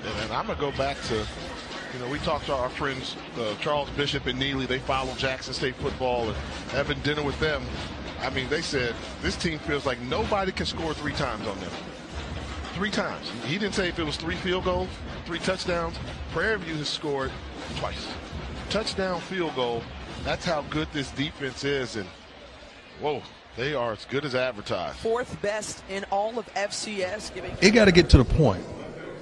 And I'm going to go back to, we talked to our friends, Charles Bishop and Neely. They follow Jackson State football and having dinner with them. I mean, they said this team feels like nobody can score 3 times on them. 3 times. He didn't say if it was 3 field goals, 3 touchdowns. Prairie View has scored twice. Touchdown, field goal. That's how good this defense is. And, whoa, they are as good as advertised. 4th best in all of FCS. It got to get to the point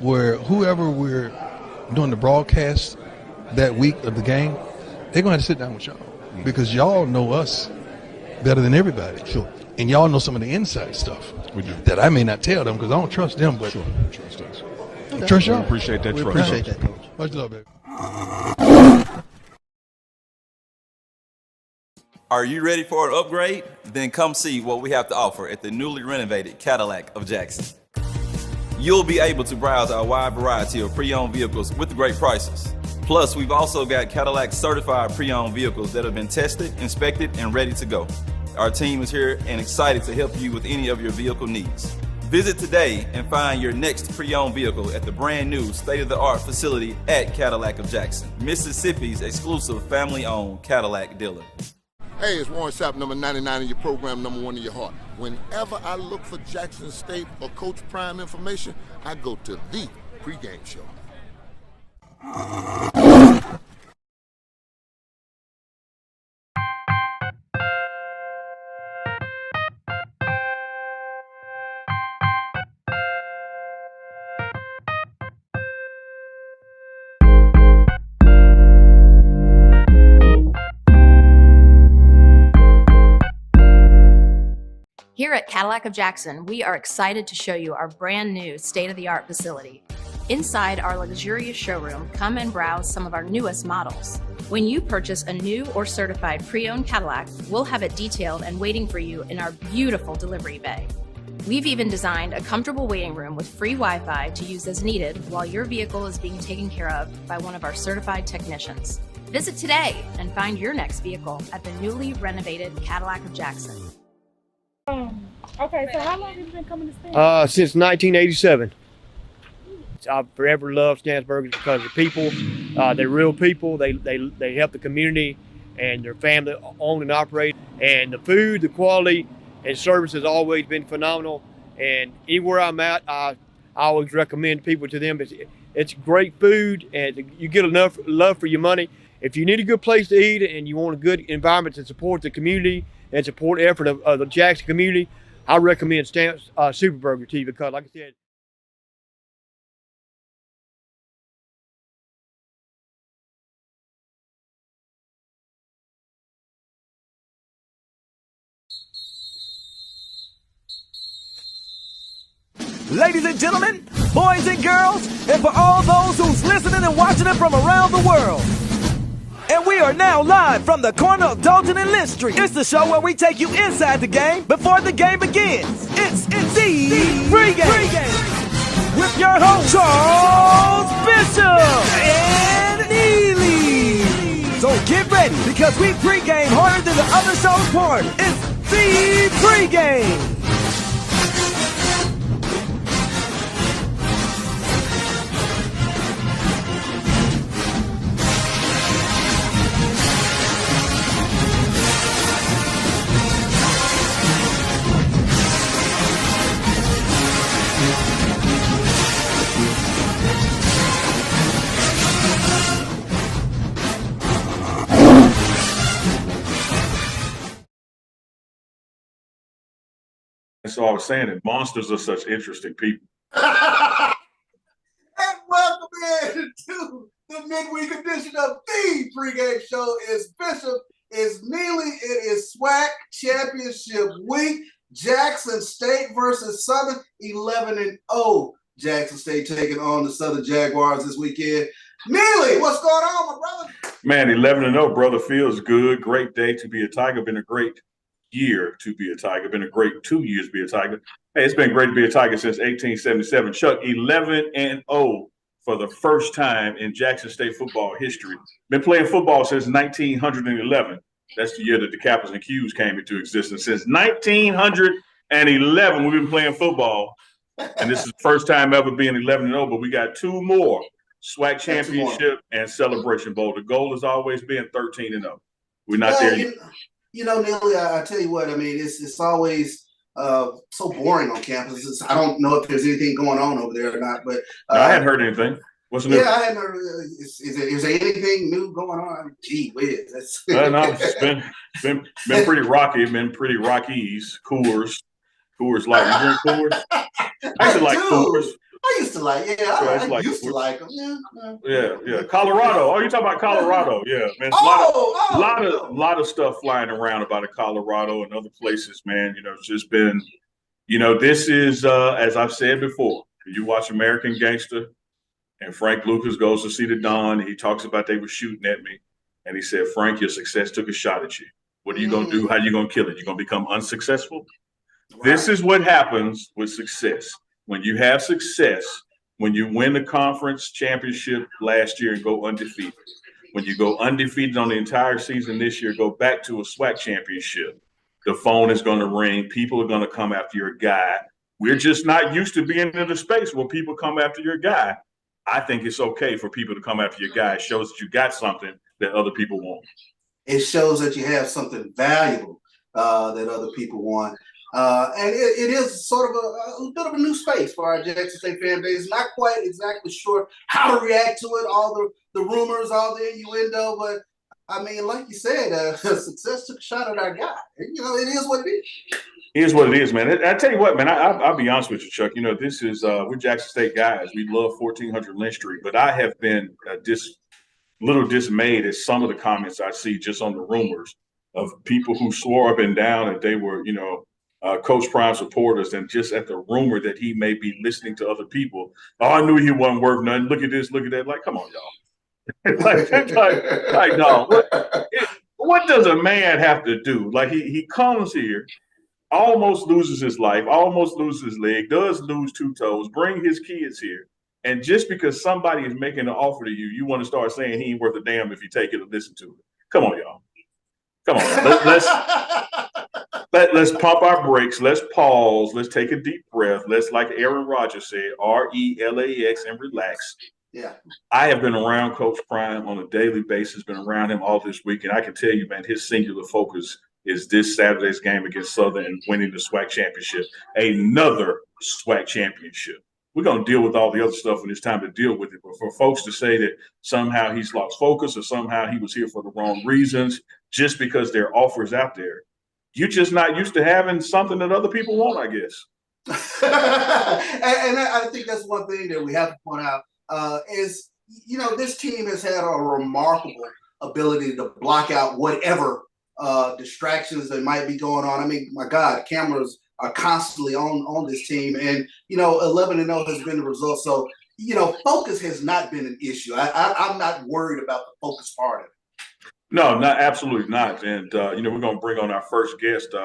where whoever we're doing the broadcast that week of the game, they're going to have to sit down with y'all because y'all know us better than everybody. Sure. And y'all know some of the inside stuff we do. That I may not tell them because I don't trust them. But sure. Trust us. Okay. Trust y'all. We appreciate that. We trust. appreciate that, Coach. Much love, baby. Are you ready for an upgrade? Then come see what we have to offer at the newly renovated Cadillac of Jackson. You'll be able to browse our wide variety of pre-owned vehicles with great prices. Plus, we've also got Cadillac certified pre-owned vehicles that have been tested, inspected, and ready to go. Our team is here and excited to help you with any of your vehicle needs. Visit today and find your next pre-owned vehicle at the brand new state-of-the-art facility at Cadillac of Jackson, Mississippi's exclusive family-owned Cadillac dealer. Hey, it's Warren Sapp, number 99 in your program, number 1 in your heart. Whenever I look for Jackson State or Coach Prime information, I go to the Pregame Show. Here at Cadillac of Jackson, we are excited to show you our brand new state-of-the-art facility. Inside our luxurious showroom, come and browse some of our newest models. When you purchase a new or certified pre-owned Cadillac, we'll have it detailed and waiting for you in our beautiful delivery bay. We've even designed a comfortable waiting room with free Wi-Fi to use as needed while your vehicle is being taken care of by one of our certified technicians. Visit today and find your next vehicle at the newly renovated Cadillac of Jackson. Okay, so how long have you been coming to Stan's? Since 1987. I've forever loved Stan's Burgers because the people, they're real people. They help the community and their family own and operate. And the food, the quality, and service has always been phenomenal. And anywhere I'm at, I always recommend people to them. It's great food and you get enough love for your money. If you need a good place to eat and you want a good environment to support the community and support the effort of the Jackson community, I recommend Stan's Super Burger to you because, like I said, ladies and gentlemen, boys and girls, and for all those who's listening and watching it from around the world. And we are now live from the corner of Dalton and Lynch Street. It's the show where we take you inside the game before the game begins. It's the Pregame with your host, Charles Bishop and Neely. So get ready because we pregame harder than the other show's party. It's the Pregame. So I was saying that monsters are such interesting people. And welcome in to the midweek edition of the Pregame Show. It's Bishop, it's Neely, it is SWAC Championship Week. Jackson State versus Southern, 11-0. Jackson State taking on the Southern Jaguars this weekend. Neely, what's going on, my brother? Man, 11-0, brother, feels good. Great day to be a Tiger. Been a great year to be a Tiger. Been a great 2 years to be a Tiger. Hey, it's been great to be a Tiger since 1877. Chuck, 11-0 for the first time in Jackson State football history. Been playing football since 1911. That's the year that the Kappas and Qs came into existence. Since 1911, we've been playing football. And this is the first time ever being 11-0, but we got 2 more SWAC Championship and Celebration Bowl. The goal has always been 13-0. We're not there yet. Neely, I tell you what, I mean, it's always so boring on campus. I don't know if there's anything going on over there or not, but no, I hadn't heard anything. What's new? Yeah, I hadn't heard. Is there anything new going on? Gee whiz. No, it's been pretty rocky. Been pretty Rockies. Coors Light. You drink Coors? I used to like Coors. I used to like, I used to like them. Yeah. Colorado. Oh, you talking about Colorado? Yeah, man. A lot of stuff flying around about Colorado and other places, man. It's just been, this is as I've said before. You watch American Gangster, and Frank Lucas goes to see the Don, and he talks about they were shooting at me, and he said, "Frank, your success took a shot at you. What are you gonna do? How are you gonna kill it? You're gonna become unsuccessful." Right. This is what happens with success. When you have success, when you win the conference championship last year and go undefeated, when you go undefeated on the entire season this year, go back to a SWAC championship, the phone is going to ring. People are going to come after your guy. We're just not used to being in a space where people come after your guy. I think it's okay for people to come after your guy. It shows that you got something that other people want. It shows that you have something valuable that other people want. And it is sort of a bit of a new space for our Jackson State fan base. Not quite exactly sure how to react to it, all the rumors, all the innuendo. But, I mean, like you said, success took a shot at our guy. It is what it is. It is what it is, man. I tell you what, man, I'll be honest with you, Chuck. This is we're Jackson State guys. We love 1400 Lynch Street. But I have been little dismayed at some of the comments I see just on the rumors of people who swore up and down that they were, Coach Prime supporters, and just at the rumor that he may be listening to other people. Oh, I knew he wasn't worth nothing. Look at this, look at that. Like, come on, y'all. like, no. What does a man have to do? Like, he comes here, almost loses his life, almost loses his leg, does lose 2 toes, bring his kids here. And just because somebody is making an offer to you, you want to start saying he ain't worth a damn if you take it or listen to it. Come on, y'all. Come on. Let's pump our brakes. Let's pause. Let's take a deep breath. Let's, like Aaron Rodgers said, RELAX and relax. Yeah. I have been around Coach Prime on a daily basis, been around him all this week, and I can tell you, man, his singular focus is this Saturday's game against Southern and winning the SWAC championship. Another SWAC championship. We're going to deal with all the other stuff when it's time to deal with it. But for folks to say that somehow he's lost focus or somehow he was here for the wrong reasons, just because there are offers out there, you're just not used to having something that other people want, I guess. and I think that's one thing that we have to point out is, this team has had a remarkable ability to block out whatever distractions that might be going on. I mean, my God, cameras are constantly on this team, and 11-0 has been the result. So focus has not been an issue. I'm not worried about the focus part of it. No, absolutely not. And we're going to bring on our first guest in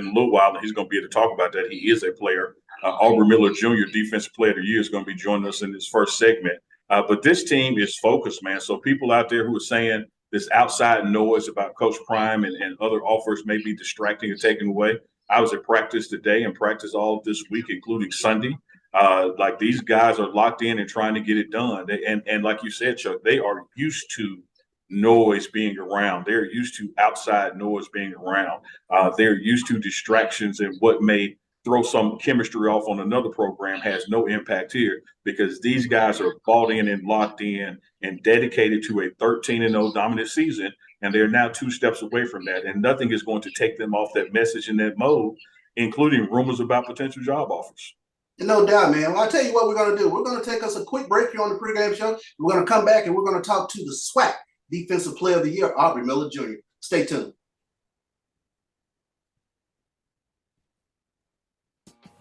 a little while, and he's going to be able to talk about that. He is a player. Aubrey Miller Jr., Defensive Player of the Year, is going to be joining us in this first segment. But this team is focused, man. So people out there who are saying this outside noise about Coach Prime and other offers may be distracting or taken away. I was at practice today and practice all this week, including Sunday. Like, these guys are locked in and trying to get it done. And like you said, Chuck, they are used to noise being around. They're used to outside noise being around. They're used to distractions, and what may throw some chemistry off on another program has no impact here, because these guys are bought in and locked in and dedicated to a 13-0 dominant season, and they're now 2 steps away from that, and nothing is going to take them off that message and that mode, including rumors about potential job offers. No doubt, man. Well, I'll tell you what we're going to do. We're going to take us a quick break here on the Pregame Show. We're going to come back and we're going to talk to the SWAC Defensive Player of the Year, Aubrey Miller Jr. Stay tuned.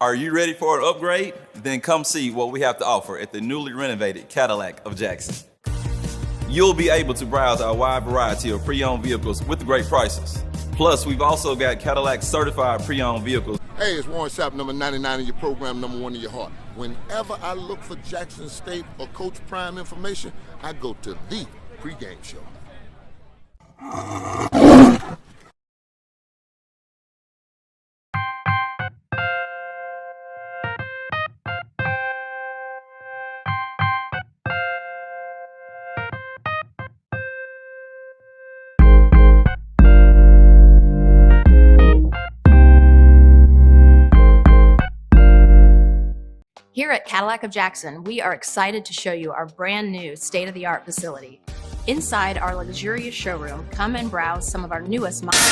Are you ready for an upgrade? Then come see what we have to offer at the newly renovated Cadillac of Jackson. You'll be able to browse our wide variety of pre-owned vehicles with great prices. Plus, we've also got Cadillac certified pre-owned vehicles. Hey, it's Warren Sapp, number 99 in your program, number 1 in your heart. Whenever I look for Jackson State or Coach Prime information, I go to the Pregame Show. Here at Cadillac of Jackson, we are excited to show you our brand new state-of-the-art facility. Inside our luxurious showroom, come and browse some of our newest models.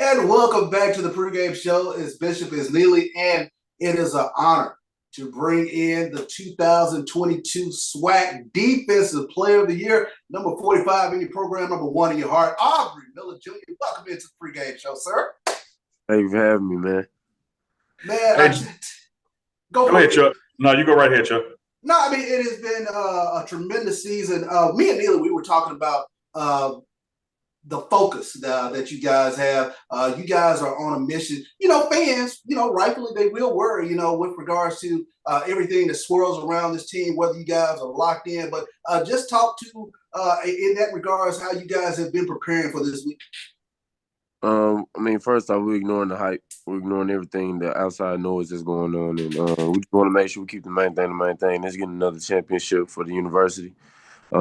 And welcome back to the pregame show. It's Bishop is Neely, and it is an honor to bring in the 2022 SWAC Defensive Player of the Year, number 45 in your program, number 1 in your heart, Aubrey Miller Jr. Welcome into the pregame show, sir. Thank you for having me, man. Man, hey, go ahead, Chuck. No, you go right ahead, Chuck. No, I mean, it has been a tremendous season. Me and Neely, we were talking about the focus that you guys have. You guys are on a mission. Fans, rightfully they will worry, with regards to everything that swirls around this team, whether you guys are locked in. But just talk to, in that regards, how you guys have been preparing for this week. First off, we're ignoring the hype. We're ignoring everything, the outside noise that's going on. And we just want to make sure we keep the main thing. Let's get another championship for the university.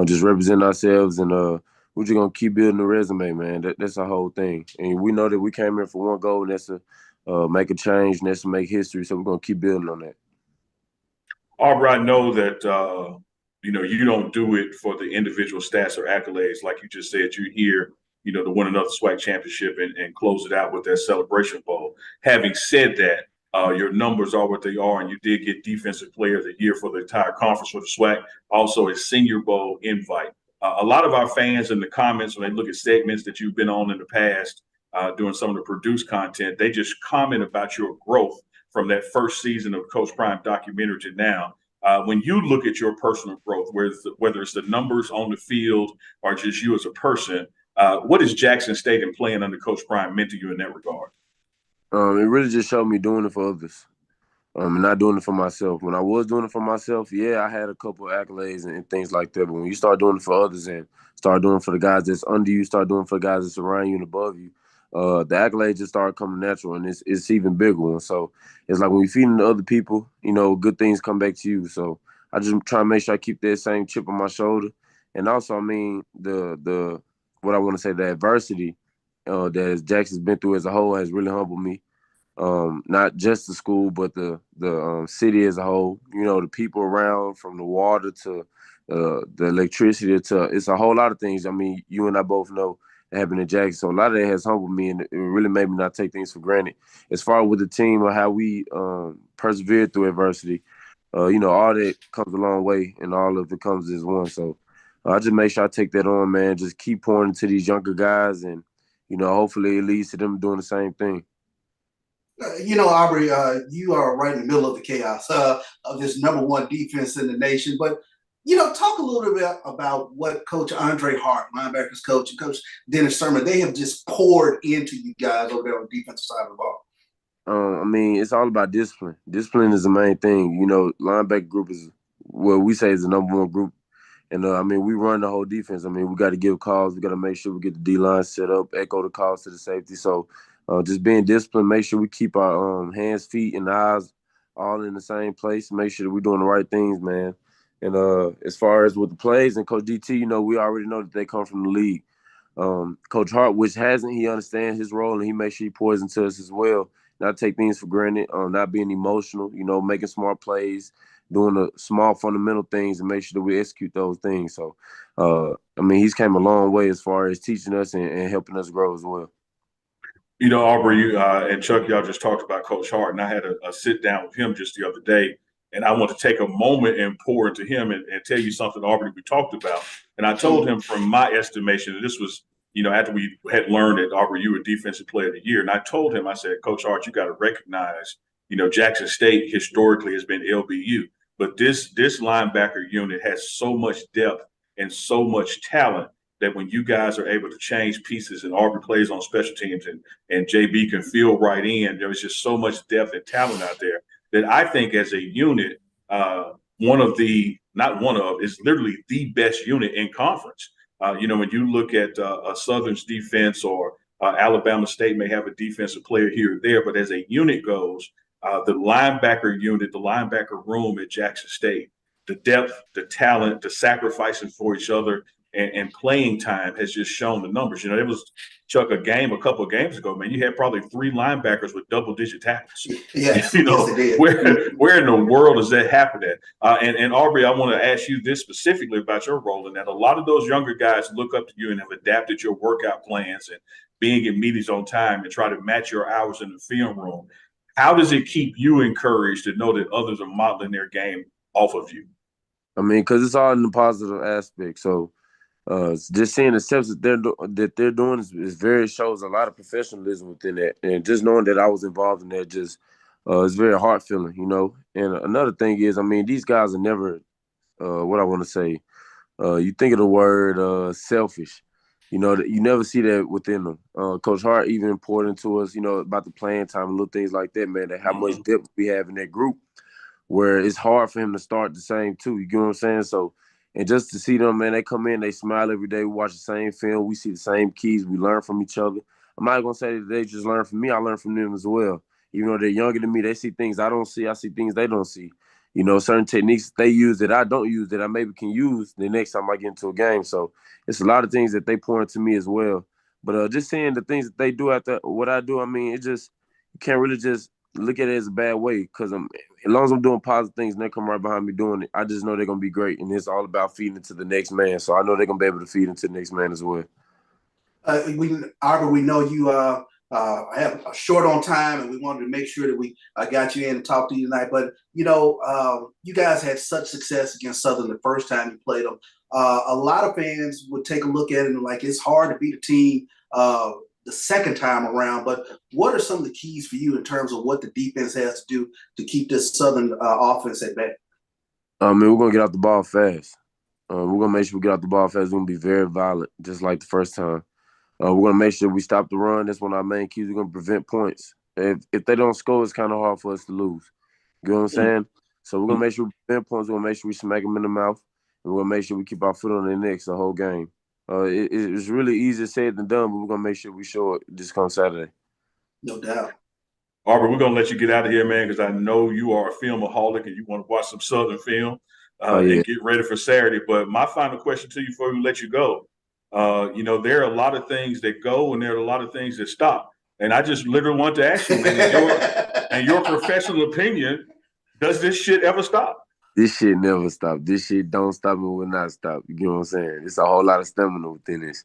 Just represent ourselves, and we're just going to keep building the resume, man. That's our whole thing. And we know that we came here for one goal, and that's to make a change, and that's to make history. So we're going to keep building on that. Aubrey, I know that, you don't do it for the individual stats or accolades. Like you just said, you're here, to win another SWAC championship and close it out with that Celebration Bowl. Having said that, your numbers are what they are, and you did get Defensive Player of the Year for the entire conference for the SWAC, also a Senior Bowl invite. A lot of our fans in the comments, when they look at segments that you've been on in the past, doing some of the produced content, they just comment about your growth from that first season of Coach Prime documentary to now. When you look at your personal growth, whether it's the numbers on the field or just you as a person, what is Jackson State and playing under Coach Prime meant to you in that regard? It really just showed me doing it for others. And not doing it for myself. When I was doing it for myself, yeah, I had a couple of accolades and things like that. But when you start doing it for others and start doing it for the guys that's under you, start doing it for the guys that's around you and above you, the accolades just start coming natural, and it's even bigger. And so it's like when you're feeding to other people, good things come back to you. So I just try to make sure I keep that same chip on my shoulder. And also, the what I want to say, the adversity that Jackson's been through as a whole has really humbled me. Not just the school, but the city as a whole. The people around, from the water to the electricity to it's a whole lot of things. You and I both know that happened in Jackson. So a lot of that has humbled me, and it really made me not take things for granted. As far as with the team or how we persevered through adversity, all that comes a long way, and all of it comes as one. So I just make sure I take that on, man. Just keep pouring into these younger guys, and hopefully it leads to them doing the same thing. Aubrey, you are right in the middle of the chaos of this number 1 defense in the nation. But, talk a little bit about what Coach Andre Hart, linebackers coach, and Coach Dennis Sermon, they have just poured into you guys over there on the defensive side of the ball. It's all about discipline. Discipline is the main thing. Linebacker group is what we say is the number 1 group. And, we run the whole defense. We got to give calls. We got to make sure we get the D-line set up, echo the calls to the safety. So, just being disciplined, make sure we keep our hands, feet, and eyes all in the same place. Make sure that we're doing the right things, man. And as far as with the plays and Coach DT, we already know that they come from the league. Coach Hart, which hasn't, he understands his role, and he makes sure he pours into us as well. Not take things for granted, not being emotional, making smart plays, doing the small fundamental things, and make sure that we execute those things. So, he's came a long way as far as teaching us and helping us grow as well. Aubrey, and Chuck, y'all just talked about Coach Hart, and I had a sit down with him just the other day, and I want to take a moment and pour into him and tell you something, Aubrey, we talked about. And I told him, from my estimation, and this was, after we had learned that, Aubrey, you were Defensive Player of the Year, and I told him, I said, Coach Hart, you got to recognize, Jackson State historically has been LBU, but this linebacker unit has so much depth and so much talent that when you guys are able to change pieces, and Aubrey plays on special teams, and JB can fill right in, there's just so much depth and talent out there that I think as a unit, is literally the best unit in conference. When you look at Southern's defense, or Alabama State may have a defensive player here or there, but as a unit goes, the linebacker unit, the linebacker room at Jackson State, the depth, the talent, the sacrificing for each other, and playing time has just shown the numbers. You know, it was, Chuck, a couple of games ago, man, you had probably 3 linebackers with double-digit tackles. Yes, you know, yes, it did. where in the world does that happen at? And Aubrey, I want to ask you this specifically about your role in that. A lot of those younger guys look up to you and have adapted your workout plans and being at meetings on time and try to match your hours in the film room. How does it keep you encouraged to know that others are modeling their game off of you? I mean, because it's all in the positive aspect. So just seeing the steps that they're doing is shows a lot of professionalism within that. And just knowing that I was involved in that just is very heart feeling, you know. And another thing is, I mean, these guys are never, what I want to say, you think of the word selfish. You know, you never see that within them. Coach Hart even important to us, you know, about the playing time and little things like that, man, that how much depth we have in that group where it's hard for him to start the same too. You get what I'm saying? So, and just to see them, man, they come in, they smile every day. We watch the same film. We see the same keys. We learn from each other. I'm not going to say that they just learn from me. I learn from them as well. Even though they're younger than me, they see things I don't see. I see things they don't see. You know, certain techniques they use that I don't use that I maybe can use the next time I get into a game. So it's a lot of things that they pour into me as well. But just seeing the things that they do after what I do, I mean, it just, you can't really just look at it as a bad way because as long as I'm doing positive things and they come right behind me doing it, I just know they're going to be great. And it's all about feeding it to the next man. So I know they're going to be able to feed into the next man as well. Aubrey, we know you have a short on time, and we wanted to make sure that we got you in and talk to you tonight. But, you know, you guys had such success against Southern the first time you played them. A lot of fans would take a look at it and like it's hard to beat a team the second time around. But what are some of the keys for you in terms of what the defense has to do to keep this Southern offense at bay? We're going to get out the ball fast. We're going to make sure we get out the ball fast. We're going to be very violent, just like the first time. We're going to make sure we stop the run. That's one of our main keys. We're going to prevent points. If they don't score, it's kind of hard for us to lose. You know what I'm saying? So we're going to make sure we prevent points. We're going to make sure we smack them in the mouth. And we're going to make sure we keep our foot on their necks the whole game. It's really easier said than done, but we're going to make sure we show it this come Saturday. No doubt. Aubrey, we're going to let you get out of here, man, because I know you are a filmaholic and you want to watch some Southern film and get ready for Saturday. But my final question to you before we let you go, you know, there are a lot of things that go and there are a lot of things that stop. And I just literally want to ask you, man, in your professional opinion, does this shit ever stop? This shit never stop. This shit don't stop and will not stop. You know what I'm saying? It's a whole lot of stamina within this.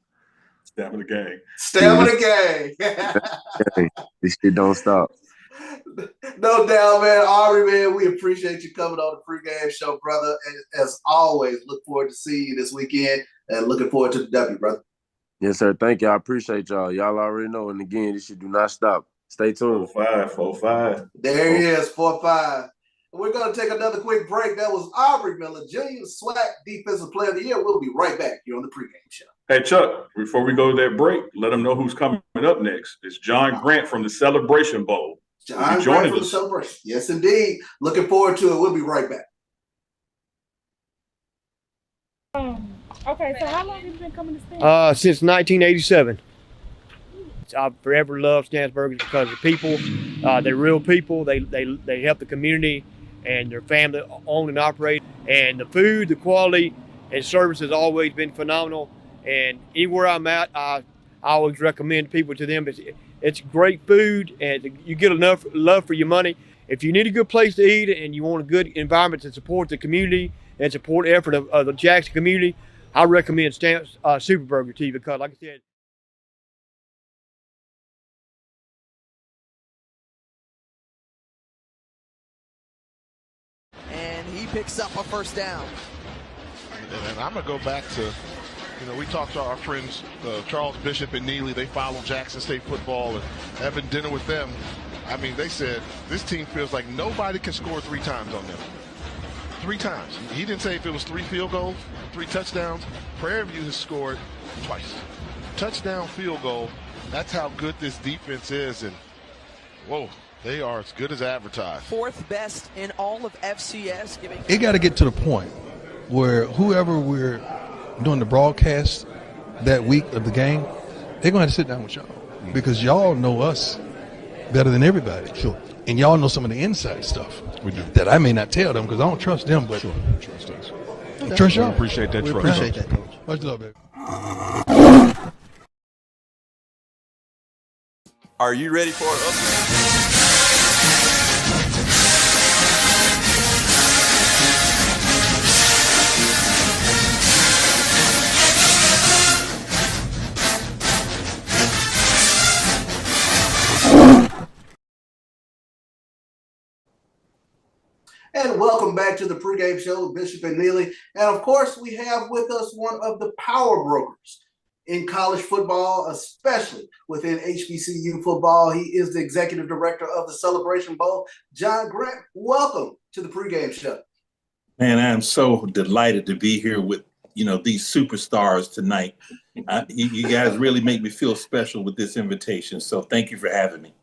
Stamina gang. Stamina gang. This shit don't stop. No doubt, man. Aubrey, man, we appreciate you coming on the Pregame Show, brother. And as always, look forward to seeing you this weekend and looking forward to the W, brother. Yes, sir. Thank you. I appreciate y'all. Y'all already know. And again, this shit do not stop. Stay tuned. 4-5. There he is, 4-5. We're going to take another quick break. That was Aubrey Miller Jr., SWAC Defensive Player of the Year. We'll be right back here on the Pregame Show. Hey, Chuck, before we go to that break, let them know who's coming up next. It's John Grant from the Celebration Bowl. John Grant from the Celebration. Yes, indeed. Looking forward to it. We'll be right back. Okay, so how long have you been coming to Stanford? Since 1987. I forever loved Stansburg because the people, they're real people. They help the community and their family own and operate. And the food, the quality, and service has always been phenomenal. And anywhere I'm at, I always recommend people to them. It's great food, and you get enough love for your money. If you need a good place to eat and you want a good environment to support the community and support the effort of the Jackson community, I recommend Stamps Superburger to you because, like I said, and he picks up a first down. And I'm going to go back to, you know, we talked to our friends, Charles Bishop and Neely. They follow Jackson State football and having dinner with them. I mean, they said this team feels like nobody can score 3 times on them. 3 times. He didn't say if it was 3 field goals, 3 touchdowns. Prairie View has scored twice. Touchdown, field goal. That's how good this defense is. And, whoa, they are as good as advertised. 4th best in all of FCS. It got to get to the point where whoever we're doing the broadcast that week of the game, they're going to have to sit down with y'all because y'all know us better than everybody. Sure. And y'all know some of the inside stuff that I may not tell them because I don't trust them, but Trust us. I trust y'all. We appreciate that trust. Appreciate that, Coach. Much love, baby. Are you ready for an upgrade? And welcome back to the pregame show with Bishop and Neely. And of course, we have with us one of the power brokers in college football, especially within HBCU football. He is the executive director of the Celebration Bowl. John Grant, welcome to the pregame show. Man, I am so delighted to be here with, these superstars tonight. You guys really make me feel special with this invitation. So thank you for having me.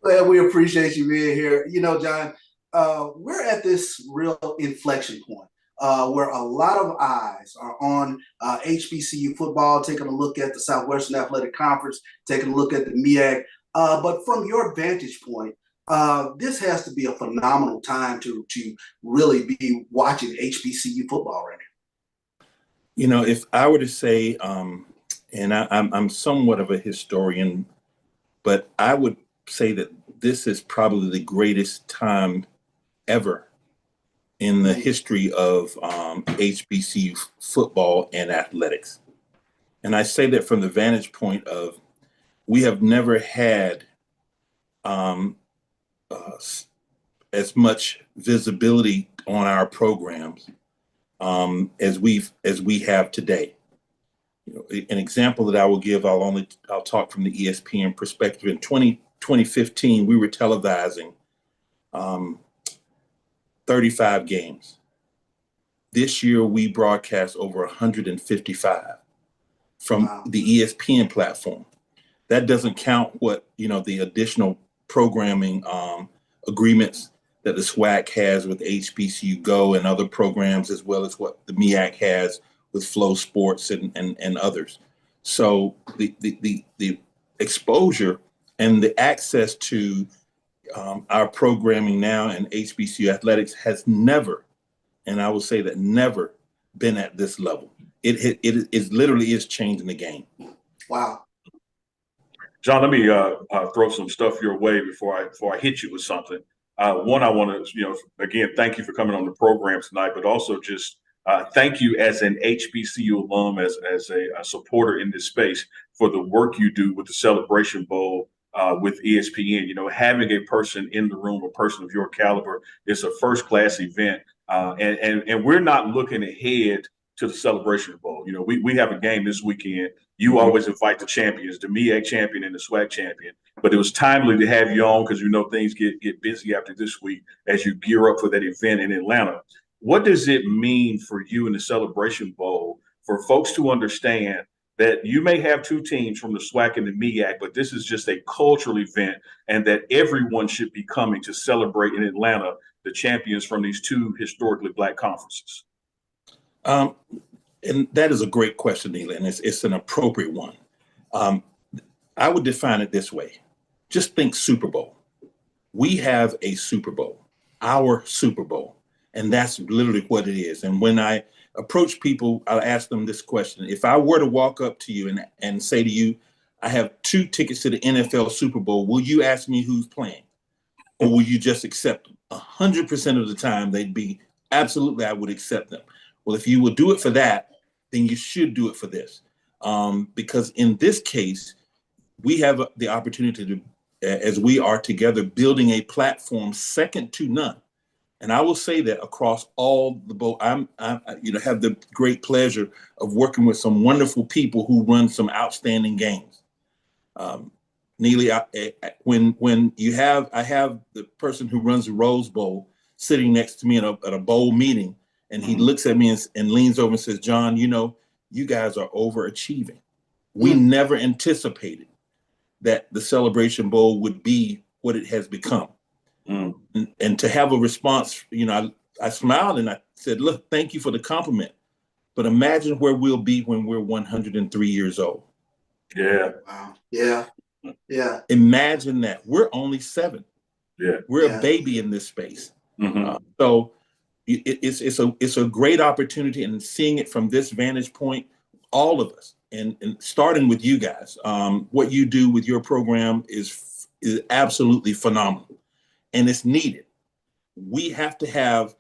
Well, we appreciate you being here. John, we're at this real inflection point where a lot of eyes are on HBCU football, taking a look at the Southwestern Athletic Conference, taking a look at the MEAC. But from your vantage point, this has to be a phenomenal time to really be watching HBCU football right now. If I were to say, and I'm somewhat of a historian, but I would say that this is probably the greatest time ever in the history of HBCU football and athletics. And I say that from the vantage point of we have never had as much visibility on our programs as we have today. An example that I will give, I'll talk from the ESPN perspective. In 2015, we were televising 35 games. This year, we broadcast over 155 from the ESPN platform. That doesn't count what, the additional programming agreements that the SWAC has with HBCU Go and other programs, as well as what the MEAC has with Flow Sports and others. So the exposure and the access to our programming now in HBCU athletics has never, and I will say that never, been at this level. It literally is changing the game. Wow. John, let me throw some stuff your way before I hit you with something. One, I want to, again, thank you for coming on the program tonight, but also just thank you as an HBCU alum, as a supporter in this space for the work you do with the Celebration Bowl. With ESPN, having a person in the room, a person of your caliber, is a first-class event, and we're not looking ahead to the Celebration Bowl. We have a game this weekend. You always invite the champions, the MEAC champion and the SWAC champion. But it was timely to have you on because things get busy after this week as you gear up for that event in Atlanta. What does it mean for you in the Celebration Bowl for folks to understand that you may have two teams from the SWAC and the MEAC, but this is just a cultural event, and that everyone should be coming to celebrate in Atlanta the champions from these two historically Black conferences? And that is a great question, Neely, and it's an appropriate one. I would define it this way. Just think Super Bowl. We have a Super Bowl, our Super Bowl, and that's literally what it is. And when I approach people, I'll ask them this question. If I were to walk up to you and say to you, I have 2 tickets to the NFL Super Bowl, will you ask me who's playing? Or will you just accept them? 100% of the time, they'd be, absolutely, I would accept them. Well, if you will do it for that, then you should do it for this. Because in this case, we have the opportunity to, as we are together, building a platform second to none. And I will say that across all the bowl, I have the great pleasure of working with some wonderful people who run some outstanding games. Neely, I have the person who runs the Rose Bowl sitting next to me at a bowl meeting, and he looks at me and leans over and says, John, you guys are overachieving. We never anticipated that the Celebration Bowl would be what it has become. And to have a response, I smiled and I said, look, thank you for the compliment, but imagine where we'll be when we're 103 years old. Yeah. Wow. Yeah. Yeah. Imagine that. We're only 7. Yeah, we're a baby in this space. Mm-hmm. So it's a great opportunity, and seeing it from this vantage point, all of us, and starting with you guys, what you do with your program is absolutely phenomenal, and it's needed. We have to have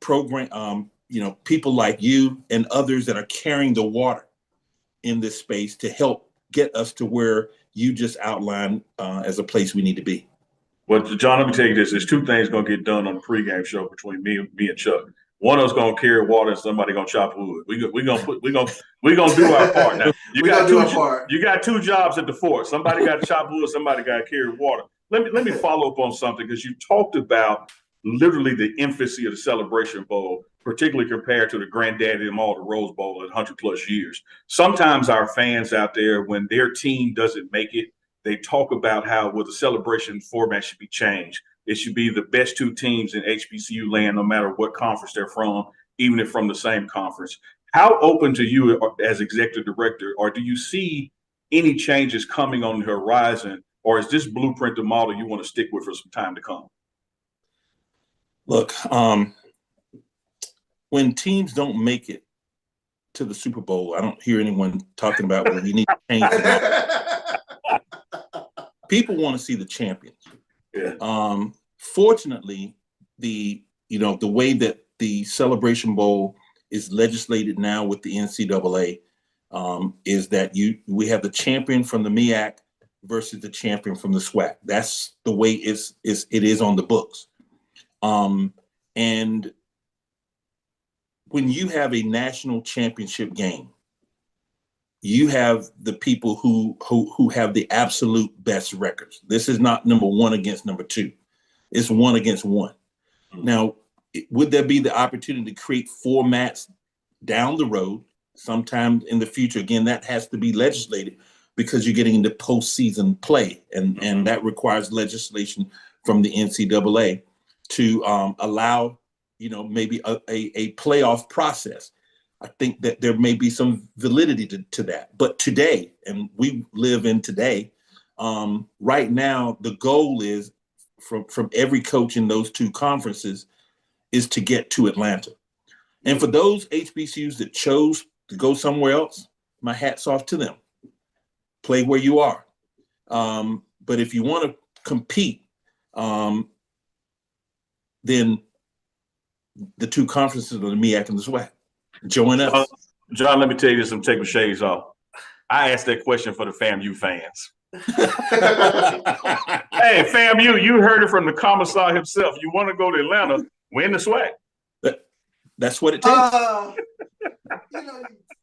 people like you and others that are carrying the water in this space to help get us to where you just outlined as a place we need to be. Well, John, let me tell you this. There's two things going to get done on the pregame show between me and Chuck. One of us going to carry water and somebody going to chop wood. We're going to do our part. Now, you got two jobs at the fort. Somebody got to chop wood, somebody got to carry water. Let me follow up on something, because you talked about literally the infancy of the Celebration Bowl, particularly compared to the granddaddy of them all, the Rose Bowl at 100+ years. Sometimes our fans out there, when their team doesn't make it, they talk about how, the celebration format should be changed. It should be the best two teams in HBCU land, no matter what conference they're from, even if from the same conference. How open to you as executive director, or do you see any changes coming on the horizon, or is this blueprint the model you want to stick with for some time to come? Look, when teams don't make it to the Super Bowl, I don't hear anyone talking about, well, you need to change the model. People want to see the champions. Yeah. Fortunately, the way that the Celebration Bowl is legislated now with the NCAA is that we have the champion from the MEAC versus the champion from the SWAC. That's the way it is on the books. And when you have a national championship game, you have the people who have the absolute best records. This is not number one against number two. It's one against one. Mm-hmm. Now, would there be the opportunity to create formats down the road sometime in the future? Again, that has to be legislated, because you're getting into postseason play, and that requires legislation from the NCAA to allow, maybe a playoff process. I think that there may be some validity to that. But today, and we live in today, right now, the goal is from every coach in those two conferences is to get to Atlanta. And for those HBCUs that chose to go somewhere else, my hat's off to them. Play where you are. But if you want to compete, then the two conferences are the MEAC and the SWAC. Join us. John, let me tell you this, I'm taking shades off. I asked that question for the FAMU fans. Hey, FAMU, you heard it from the commissar himself. You want to go to Atlanta, win the SWAC. That's what it takes.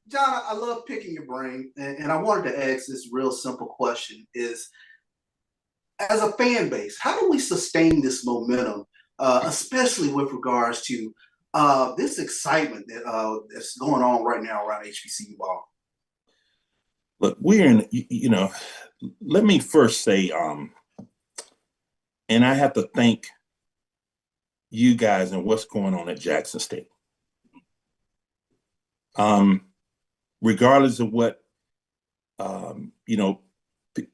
John, I love picking your brain, and I wanted to ask this real simple question: is, as a fan base, how do we sustain this momentum, especially with regards to this excitement that's going on right now around HBCU ball? Look, we're in, let me first say, and I have to thank you guys and what's going on at Jackson State. Regardless of what,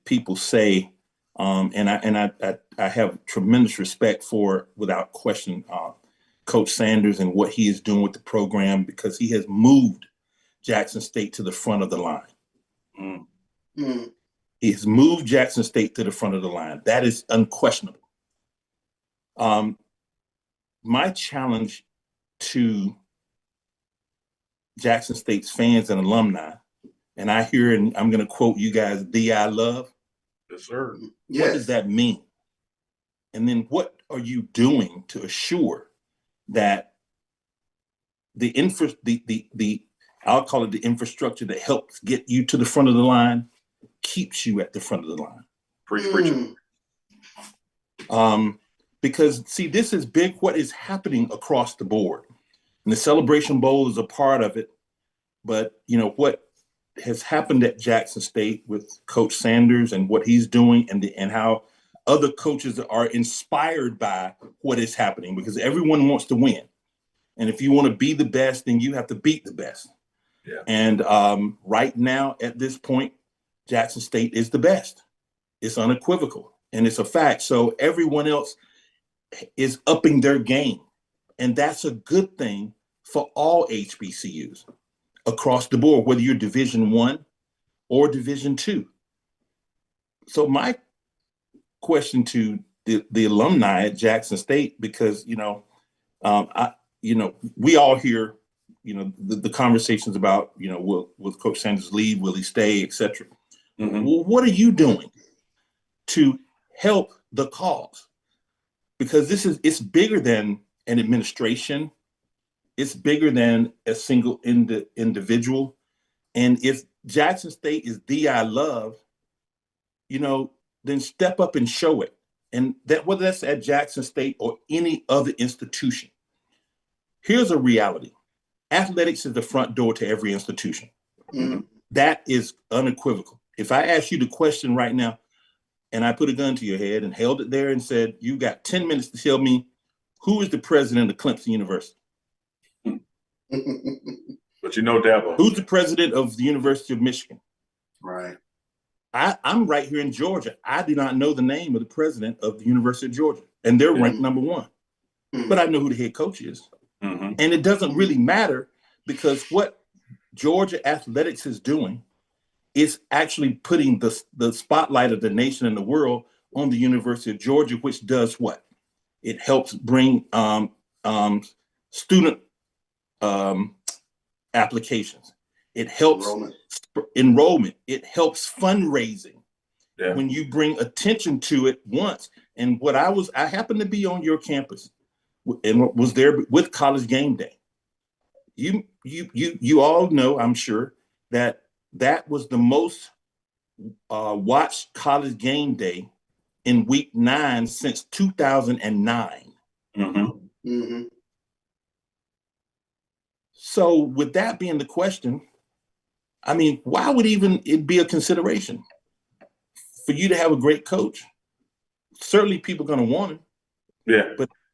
people say, and I have tremendous respect for, without question, Coach Sanders and what he is doing with the program, because he has moved Jackson State to the front of the line. Mm. He has moved Jackson State to the front of the line. That is unquestionable. My challenge to Jackson State's fans and alumni, and I hear, and I'm going to quote you guys, "I love." Yes, sir. Yes. What does that mean? And then what are you doing to assure that I'll call it the infrastructure that helps get you to the front of the line, keeps you at the front of the line? Preach. Because see, this is big, what is happening across the board. And the Celebration Bowl is a part of it. But what has happened at Jackson State with Coach Sanders and what he's doing, and how other coaches are inspired by what is happening, because everyone wants to win. And if you want to be the best, then you have to beat the best. Yeah. And right now, at this point, Jackson State is the best. It's unequivocal, and it's a fact. So everyone else is upping their game. And that's a good thing for all HBCUs across the board, whether you're Division I or Division II. So my question to the alumni at Jackson State, because, we all hear, the conversations about, will Coach Sanders leave? Will he stay, et cetera? Mm-hmm. Well, what are you doing to help the cause? Because it's bigger than an administration. It's bigger than a single individual. And if Jackson State is the I love, then step up and show it. And that, whether that's at Jackson State or any other institution, here's a reality. Athletics is the front door to every institution. Mm-hmm. That is unequivocal. If I ask you the question right now, and I put a gun to your head and held it there and said, you got 10 minutes to tell me who is the president of Clemson University? But Dabo. Who's the president of the University of Michigan? Right. I'm right here in Georgia. I do not know the name of the president of the University of Georgia, and they're ranked number one. Mm-hmm. But I know who the head coach is. Mm-hmm. And it doesn't really matter, because what Georgia athletics is doing is actually putting the spotlight of the nation and the world on the University of Georgia, which does what? It helps bring student applications. It helps enrollment. It helps fundraising. Yeah. When you bring attention to it once. And I happened to be on your campus and was there with College Game Day. You all know, I'm sure, that was the most watched College Game Day in week 9 since 2009. Mm-hmm. Mm-hmm. So with that being the question, I mean, why would it be a consideration for you to have a great coach? Certainly people are going to want him. Yeah.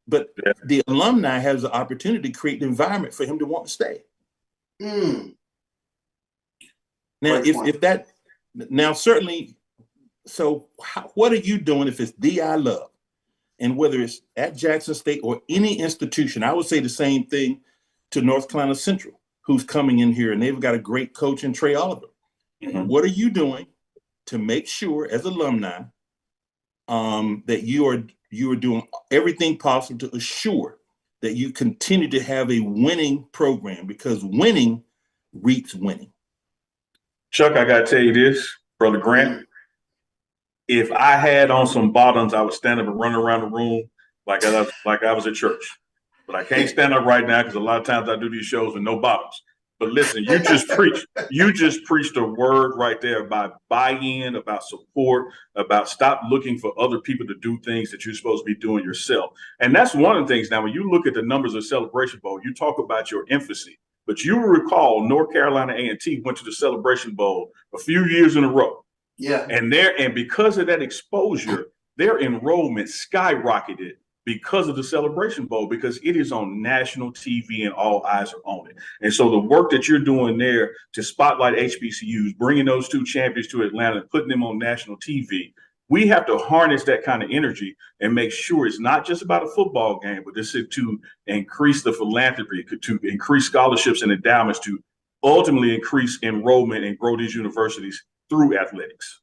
But yeah, the alumni has the opportunity to create the environment for him to want to stay. Mm. Now, certainly, so what are you doing if it's the I love? And whether it's at Jackson State or any institution, I would say the same thing to North Carolina Central, who's coming in here, and they've got a great coach in Trey Oliver. Mm-hmm. What are you doing to make sure, as alumni, that you are doing everything possible to assure that you continue to have a winning program, because winning reaps winning? Chuck, I got to tell you this, Brother Grant. If I had on some bottoms, I would stand up and run around the room like I was at church. But I can't stand up right now because a lot of times I do these shows with no bottoms. But listen, you just preached a word right there about buy-in, about support, about stop looking for other people to do things that you're supposed to be doing yourself. And that's one of the things. Now, when you look at the numbers of Celebration Bowl, you talk about your infancy. But you will recall North Carolina A&T went to the Celebration Bowl a few years in a row. Yeah. And because of that exposure, their enrollment skyrocketed because of the Celebration Bowl, because it is on national TV and all eyes are on it. And so the work that you're doing there to spotlight HBCUs, bringing those 2 champions to Atlanta and putting them on national TV, we have to harness that kind of energy and make sure it's not just about a football game, but this is to increase the philanthropy, to increase scholarships and endowments, to ultimately increase enrollment and grow these universities through athletics.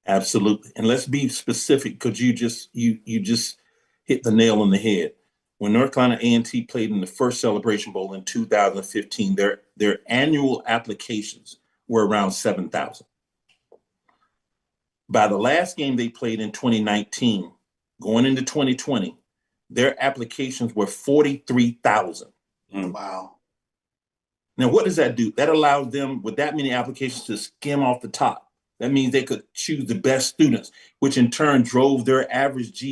Absolutely. And let's be specific, because you just hit the nail on the head. When North Carolina A&T played in the first Celebration Bowl in 2015, their annual applications were around 7,000. By the last game they played in 2019, going into 2020, their applications were 43,000. Wow. Now, what does that do? That allows them, with that many applications, to skim off the top. That means they could choose the best students, which in turn drove their average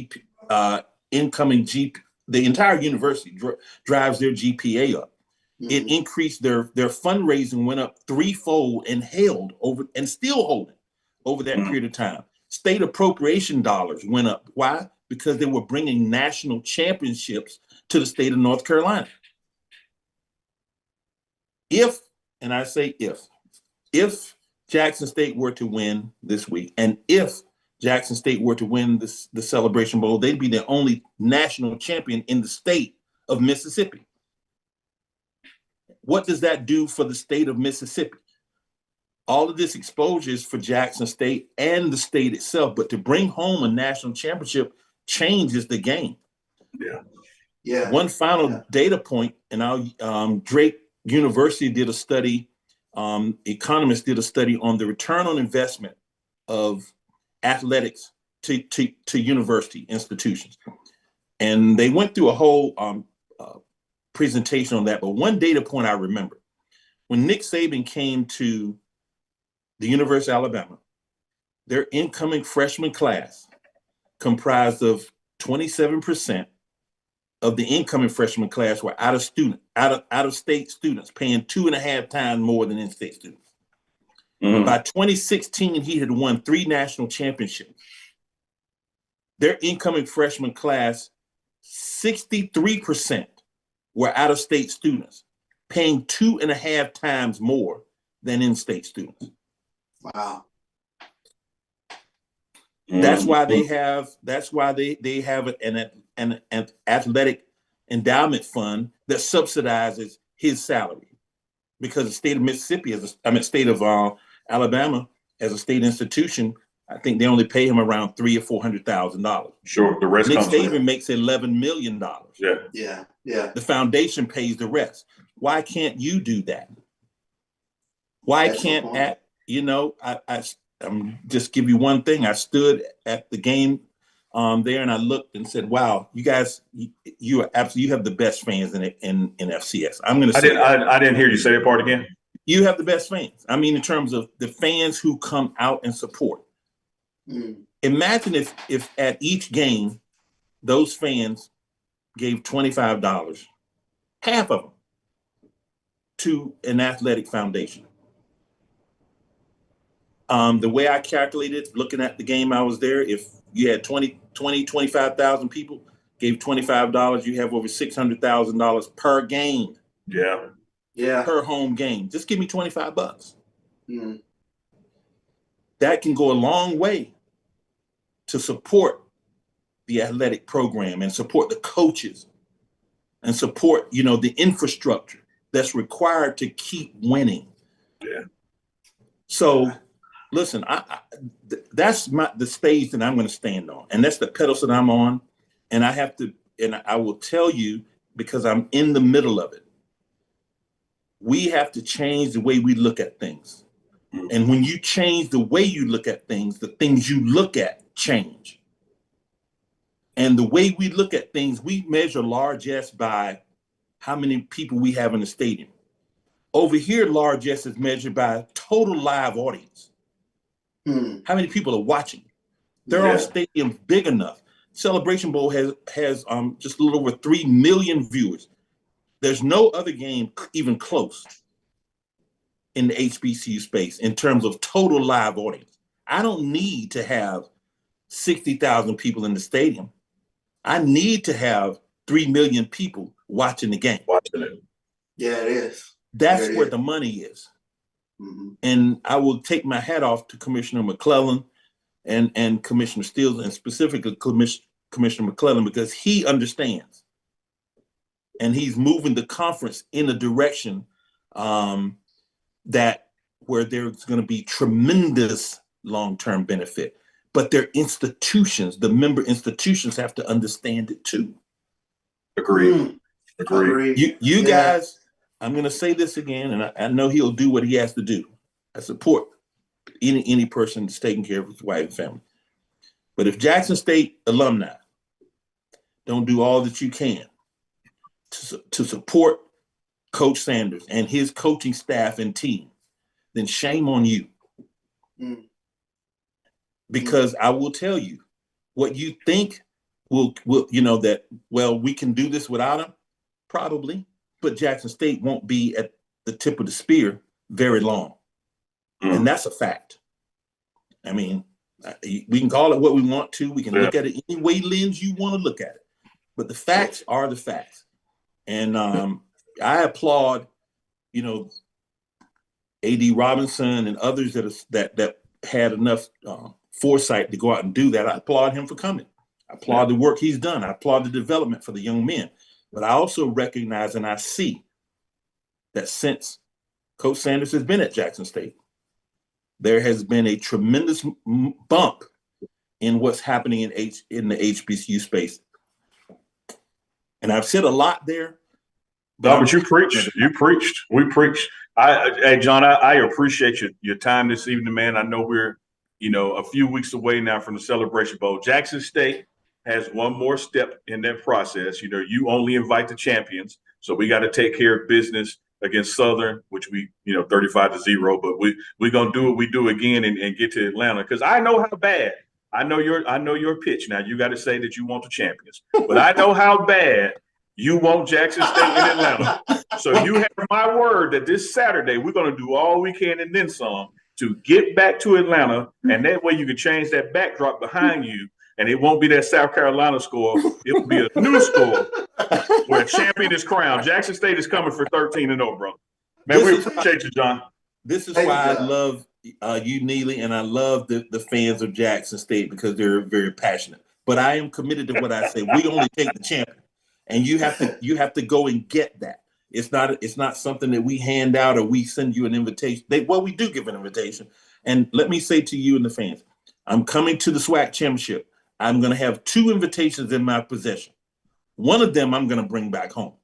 incoming GP. The entire university drives their GPA up. Mm-hmm. It increased their fundraising went up threefold and still holding over that period of time. State appropriation dollars went up. Why? Because they were bringing national championships to the state of North Carolina. If Jackson State were to win this week, and if Jackson State were to win the Celebration Bowl, they'd be the only national champion in the state of Mississippi. What does that do for the state of Mississippi? All of this exposure is for Jackson State and the state itself, but to bring home a national championship changes the game. Yeah. One final data point, and Drake University did a study, economists did a study on the return on investment of athletics to university institutions. And they went through a whole presentation on that. But one data point I remember, when Nick Saban came to the University of Alabama, their incoming freshman class comprised of 27% of the incoming freshman class were out of state students, paying 2.5 times more than in-state students. By 2016, he had won 3 national championships. Their incoming freshman class, 63% were out-of-state students, paying 2.5 times more than in-state students. Wow. That's why they have. That's why they have an athletic endowment fund that subsidizes his salary, because the state of Mississippi, state of Alabama, as a state institution, I think they only pay him around $300,000 or $400,000. Sure, the rest. Nick comes Saban makes $11 million. Yeah. The foundation pays the rest. Why can't you do that? Why can't I'm just give you one thing. I stood at the game there and I looked and said, "Wow, you guys, you have the best fans in FCS." I'm going to say I didn't hear you say that part again. You have the best fans. I mean, in terms of the fans who come out and support. Imagine if at each game, those fans gave $25, half of them, to an athletic foundation. The way I calculated, looking at the game I was there, if you had 25,000 people, gave $25, you have over $600,000 per game. Yeah. Per home game. Just give me $25. That can go a long way to support the athletic program and support the coaches and support, the infrastructure that's required to keep winning. So listen, that's the stage that I'm going to stand on, and that's the pedestal that I'm on. And I will tell you, because I'm in the middle of it, we have to change the way we look at things. And when you change the way you look at things, the things you look at change. And the way we look at things, we measure largesse by how many people we have in the stadium. Over here, largesse is measured by total live audience. How many people are watching? There are stadiums big enough. Celebration Bowl has just a little over 3 million viewers. There's no other game even close in the HBCU space in terms of total live audience. I don't need to have 60,000 people in the stadium. I need to have 3 million people watching the game. Yeah, it is. That's where the money is. And I will take my hat off to Commissioner McClellan and Commissioner Steele, and specifically Commissioner McClellan, because he understands. And he's moving the conference in a direction that where there's going to be tremendous long-term benefit. But their institutions, the member institutions, have to understand it too. Agreed. You guys, I'm going to say this again, and I know he'll do what he has to do. I support any person that's taking care of his wife and family. But if Jackson State alumni don't do all that you can to support Coach Sanders and his coaching staff and team, then shame on you. Because I will tell you, what you think will we can do this without him, probably, but Jackson State won't be at the tip of the spear very long. And that's a fact. I mean, we can call it what we want to. We can look at it any way lens you want to look at it. But the facts are the facts. And I applaud, A.D. Robinson and others that had enough foresight to go out and do that. I applaud him for coming. I applaud the work he's done. I applaud the development for the young men. But I also recognize and I see that since Coach Sanders has been at Jackson State, there has been a tremendous bump in what's happening in the HBCU space. And I've said a lot there. But you preached. You preached. We preached. Hey, John, I appreciate your time this evening, man. I know we're, a few weeks away now from the Celebration Bowl. Jackson State has one more step in that process. You only invite the champions. So we got to take care of business against Southern, which we, 35-0. But we're going to do what we do again and get to Atlanta. Because I know how bad. I know your pitch. Now, you got to say that you want the champions. But I know how bad you want Jackson State in Atlanta. So you have my word that this Saturday we're going to do all we can and then some to get back to Atlanta. And that way you can change that backdrop behind you. And it won't be that South Carolina score. It will be a new score where a champion is crowned. Jackson State is coming for 13-0, bro. Man, we appreciate you, John. This is why I love you, Neely, and I love the fans of Jackson State because they're very passionate. But I am committed to what I say. We only take the champion. And you have to go and get that. It's not something that we hand out or we send you an invitation. We do give an invitation. And let me say to you and the fans, I'm coming to the SWAC Championship. I'm going to have 2 invitations in my possession. One of them I'm going to bring back home.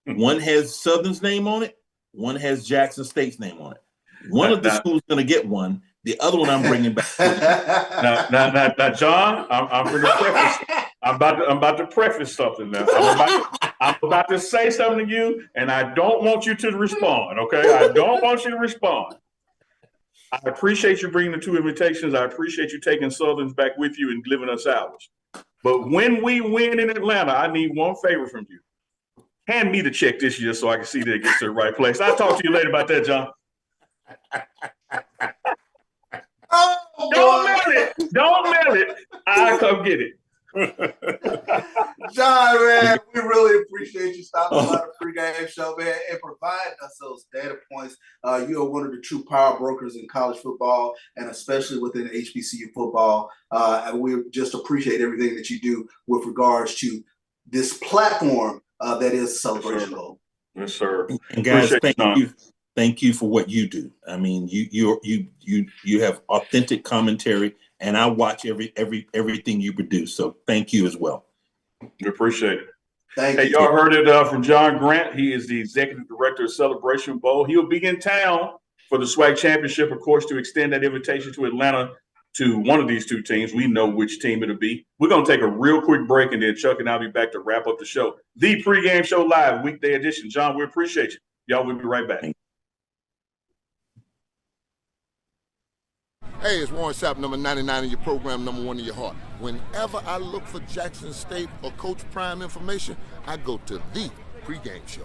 One has Southern's name on it. One has Jackson State's name on it. One of the schools going to get one. The other one I'm bringing back. Now, John, I'm going to preface. I'm about to preface something now. I'm about to say something to you, and I don't want you to respond. Okay, I don't want you to respond. I appreciate you bringing the 2 invitations. I appreciate you taking Southern's back with you and giving us ours. But when we win in Atlanta, I need one favor from you. Hand me the check this year so I can see that it gets to the right place. I'll talk to you later about that, John. Don't mail it. I'll come get it. John, man, we really appreciate you stopping by the Pregame Show, man, and providing us those data points. You are one of the true power brokers in college football, and especially within HBCU football. And we just appreciate everything that you do with regards to this platform that is Celebration Bowl. Yes, sir. And guys, thank you for what you do. I mean, you have authentic commentary. And I watch everything you produce. So thank you as well. We appreciate it. Thank you. Y'all heard it from John Grant. He is the executive director of Celebration Bowl. He'll be in town for the SWAC Championship, of course, to extend that invitation to Atlanta to one of these 2 teams. We know which team it'll be. We're going to take a real quick break, and then Chuck and I'll be back to wrap up the show. The Pregame Show Live, weekday edition. John, we appreciate you. Y'all, we'll be right back. Hey, it's Warren Sapp, number 99 in your program, number 1 in your heart. Whenever I look for Jackson State or Coach Prime information, I go to the Pregame Show.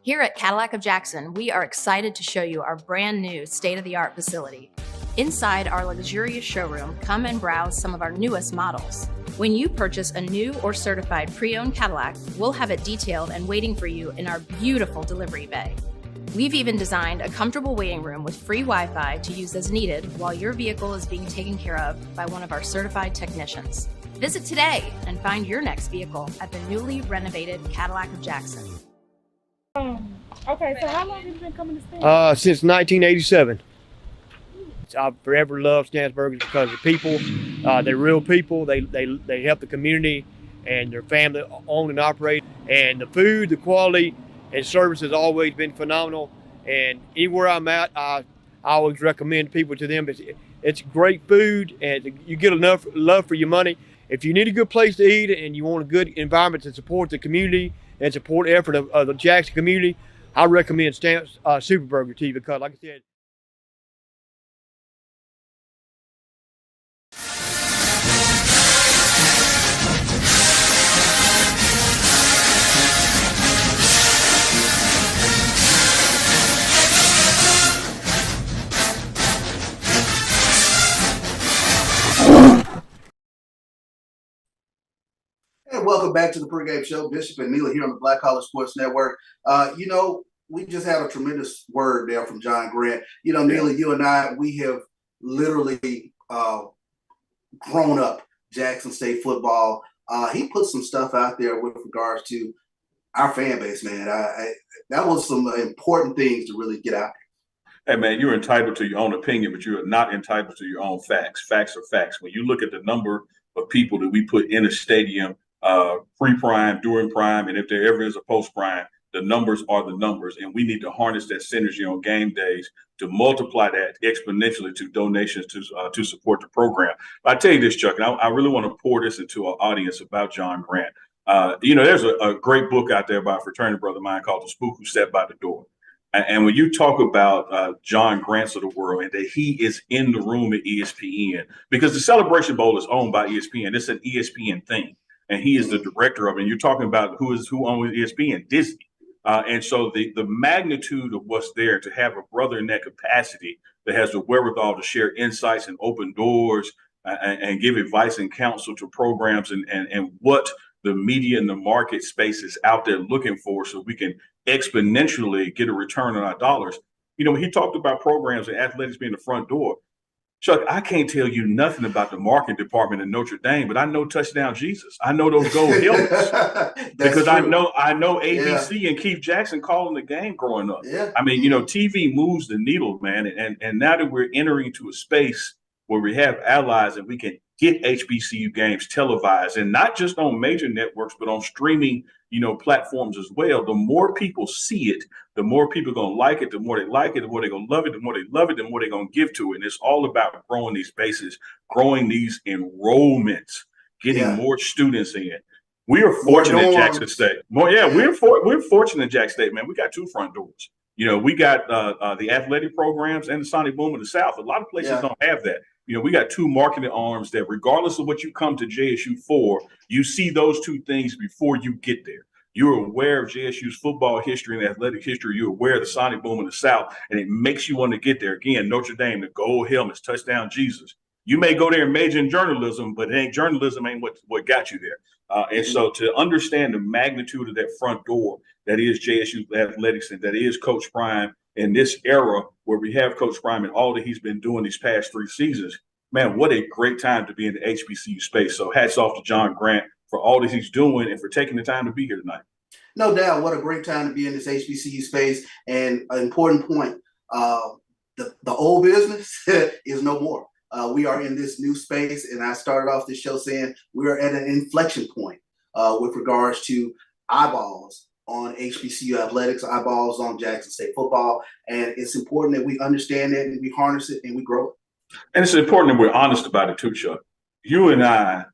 Here at Cadillac of Jackson, we are excited to show you our brand new state-of-the-art facility. Inside our luxurious showroom, come and browse some of our newest models. When you purchase a new or certified pre-owned Cadillac, we'll have it detailed and waiting for you in our beautiful delivery bay. We've even designed a comfortable waiting room with free Wi-Fi to use as needed while your vehicle is being taken care of by one of our certified technicians. Visit today and find your next vehicle at the newly renovated Cadillac of Jackson. Okay, so how long have you been coming to Stanford? Since 1987. I've forever loved Stansburg because the people, they're real people. They help the community and their family own and operate. And the food, the quality, and service has always been phenomenal. And anywhere I'm at, I always recommend people to them. It's great food, and you get enough love for your money. If you need a good place to eat and you want a good environment to support the community and support the effort of the Jackson community, I recommend Stamp's Super Burger to you because, like I said, welcome back to the Pregame Show. Bishop and Neely here on the Black Collar Sports Network. We just had a tremendous word there from John Grant. Neely, you and I, we have literally grown up Jackson State football. He put some stuff out there with regards to our fan base, man. That was some important things to really get out there. Hey, man, you're entitled to your own opinion, but you are not entitled to your own facts. Facts are facts. When you look at the number of people that we put in a stadium, pre-prime, during prime, and if there ever is a post-prime, the numbers are the numbers, and we need to harness that synergy on game days to multiply that exponentially to donations to support the program. But I tell you this, Chuck, and I really want to pour this into our audience about John Grant. There's a great book out there by a fraternity brother of mine called The Spook Who Sat by the Door. And when you talk about John Grants of the world and that he is in the room at ESPN, because the Celebration Bowl is owned by ESPN, it's an ESPN thing, and he is the director of it. And you're talking about who owns ESPN, Disney. And so the magnitude of what's there to have a brother in that capacity that has the wherewithal to share insights and open doors and give advice and counsel to programs and what the media and the market space is out there looking for so we can exponentially get a return on our dollars. When he talked about programs and athletics being the front door, Chuck, I can't tell you nothing about the marketing department in Notre Dame, but I know Touchdown Jesus. I know those gold helmets because true. I know ABC and Keith Jackson calling the game growing up. Yeah. I mean, TV moves the needle, man. And now that we're entering into a space where we have allies and we can get HBCU games televised, and not just on major networks, but on streaming, platforms as well. The more people see it, the more people are going to like it, the more they like it, the more they're going to love it, the more they love it, the more they're going to give to it. And it's all about growing these bases, growing these enrollments, getting more students in. We are fortunate at Jackson State. We're fortunate at Jackson State, man. We got two front doors. We got the athletic programs and the Sonic Boom in the South. A lot of places don't have that. We got two marketing arms that regardless of what you come to JSU for, you see those two things before you get there. You're aware of JSU's football history and athletic history. You're aware of the Sonic Boom in the South, and it makes you want to get there. Again, Notre Dame, the gold helmets, Touchdown Jesus. You may go there and major in journalism, but journalism ain't what got you there. And so to understand the magnitude of that front door that is JSU athletics and that is Coach Prime in this era where we have Coach Prime and all that he's been doing these past 3 seasons, man, what a great time to be in the HBCU space. So hats off to John Grant for all that he's doing and for taking the time to be here tonight. No doubt. What a great time to be in this HBCU space. And an important point, the old business is no more. We are in this new space, and I started off this show saying we are at an inflection point with regards to eyeballs on HBCU athletics, eyeballs on Jackson State football, and it's important that we understand that and we harness it and we grow it. And it's important that we're honest about it too, Chuck. You and I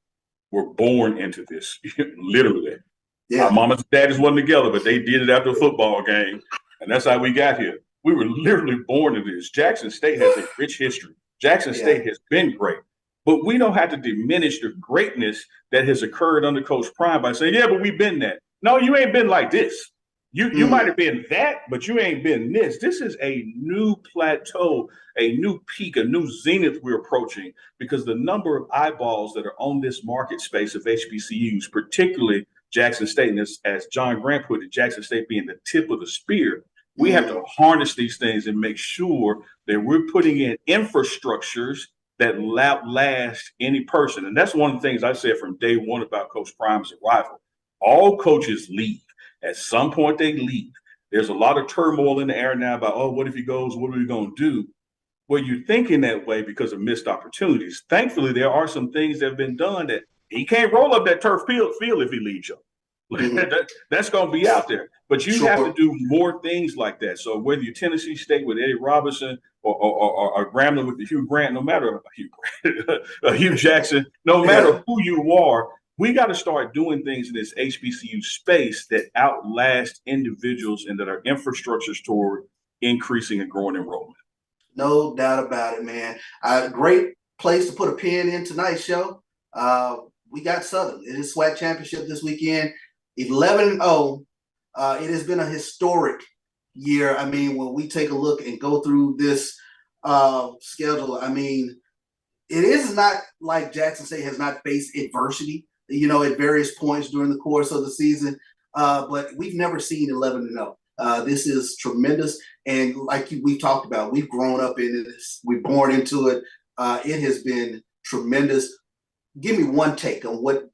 were born into this, literally. Yeah. Our mamas and daddies wasn't together, but they did it after a football game, and that's how we got here. We were literally born into this. Jackson State has a rich history. Jackson State has been great, but we don't have to diminish the greatness that has occurred under Coach Prime by saying, but we've been that. No, you ain't been like this. You might have been that, but you ain't been this. This is a new plateau, a new peak, a new zenith we're approaching because the number of eyeballs that are on this market space of HBCUs, particularly Jackson State, and as John Grant put it, Jackson State being the tip of the spear, we have to harness these things and make sure that we're putting in infrastructures that outlast any person. And that's one of the things I said from day one about Coach Prime's arrival. All coaches leave. At some point, they leave. There's a lot of turmoil in the air now about, what if he goes? What are we going to do? Well, you're thinking that way because of missed opportunities. Thankfully, there are some things that have been done that he can't roll up that turf field if he leaves you. That's going to be out there. But you have to do more things like that. So whether you're Tennessee State with Eddie Robinson or Grambling with the Hugh Grant, no matter Hugh Jackson, no matter who you are, we got to start doing things in this HBCU space that outlast individuals and that are infrastructures toward increasing and growing enrollment. No doubt about it, man. Great place to put a pin in tonight's show. We got Southern. It is SWAC Championship this weekend, 11-0. It has been a historic year. I mean, when we take a look and go through this schedule, I mean, it is not like Jackson State has not faced adversity. at various points during the course of the season. But we've never seen 11-0. This is tremendous. And like we've talked about, we've grown up in this. We're born into it. It has been tremendous. Give me one take on what,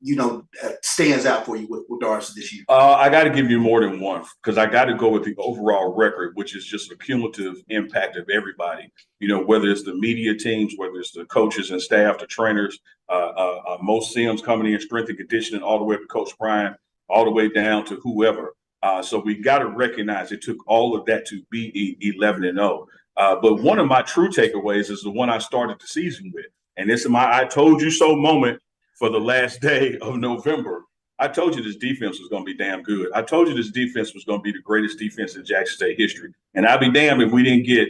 stands out for you with Darcy this year. I got to give you more than one, because I got to go with the overall record, which is just a cumulative impact of everybody. Whether it's the media teams, whether it's the coaches and staff, the trainers, most Sims coming in, strength and conditioning, all the way up to Coach Brian, all the way down to whoever. So we got to recognize it took all of that to be 11-0. But one of my true takeaways is the one I started the season with. And this is my I told you so moment for the last day of November. I told you this defense was going to be damn good. I told you this defense was going to be the greatest defense in Jackson State history. And I'd be damned if we didn't get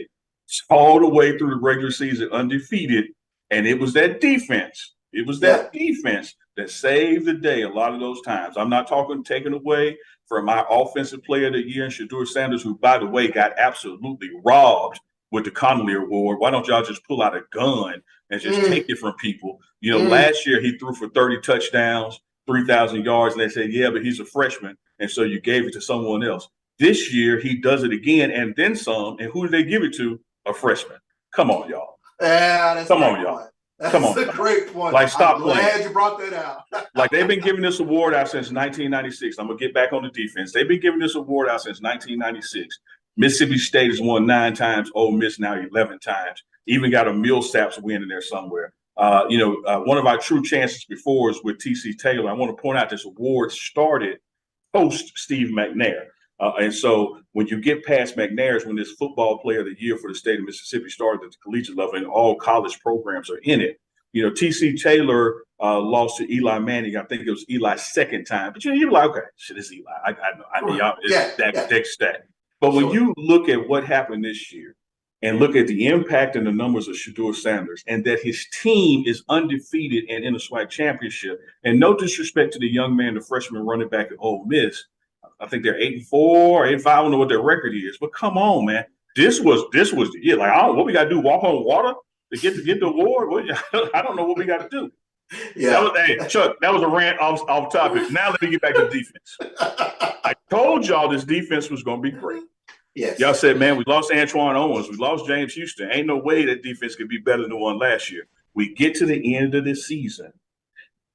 all the way through the regular season undefeated. And it was that defense. It was that defense that saved the day a lot of those times. I'm not talking taken away from my offensive player of the year and Shedeur Sanders, who, by the way, got absolutely robbed with the Connolly Award. Why don't y'all just pull out a gun and just take it from people? Last year he threw for 30 touchdowns, 3,000 yards, and they said, yeah, but he's a freshman, and so you gave it to someone else. This year he does it again and then some, and who did they give it to? A freshman. Come on, y'all. Come on, y'all. Come on. That's a great point. Like, stop I'm playing. glad you brought that out. Like, they've been giving this award out since 1996. I'm going to get back on the defense. They've been giving this award out since 1996. Mississippi State has won 9 times. Ole Miss now 11 times. Even got a Millsaps win in there somewhere. One of our true chances before is with T.C. Taylor. I want to point out this award started post Steve McNair. And so when you get past McNair's, when this football player of the year for the state of Mississippi started at the collegiate level, and all college programs are in it. T.C. Taylor lost to Eli Manning. I think it was Eli's second time. But you're like, okay, shit, it's Eli. I know. I mean, it's that. But when you look at what happened this year and look at the impact and the numbers of Shedeur Sanders, and that his team is undefeated and in the SWAC championship, and no disrespect to the young man, the freshman running back at Ole Miss, I think they're 8-4, 8-5. I don't know what their record is, but come on, man, this was the year. Like, what we got to do? Walk on water to get the award? I don't know what we got to do. Yeah. Chuck, that was a rant off topic. Now let me get back to defense. I told y'all this defense was going to be great. Yes. Y'all said, man, we lost Antoine Owens. We lost James Houston. Ain't no way that defense could be better than the one last year. We get to the end of this season,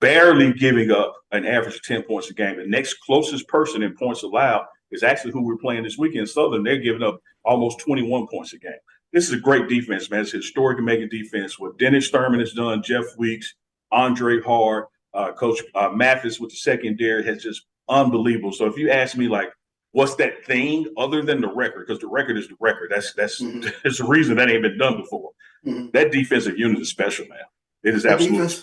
barely giving up an average of 10 points a game. The next closest person in points allowed is actually who we're playing this weekend. Southern, they're giving up almost 21 points a game. This is a great defense, man. It's a historic American defense. What Dennis Thurman has done, Jeff Weeks, Andre Hard, Coach Mathis with the secondary has just unbelievable. So if you ask me, like, what's that thing other than the record? Because the record is the record. That's there's a reason that ain't been done before. That defensive unit is special, man. It is absolutely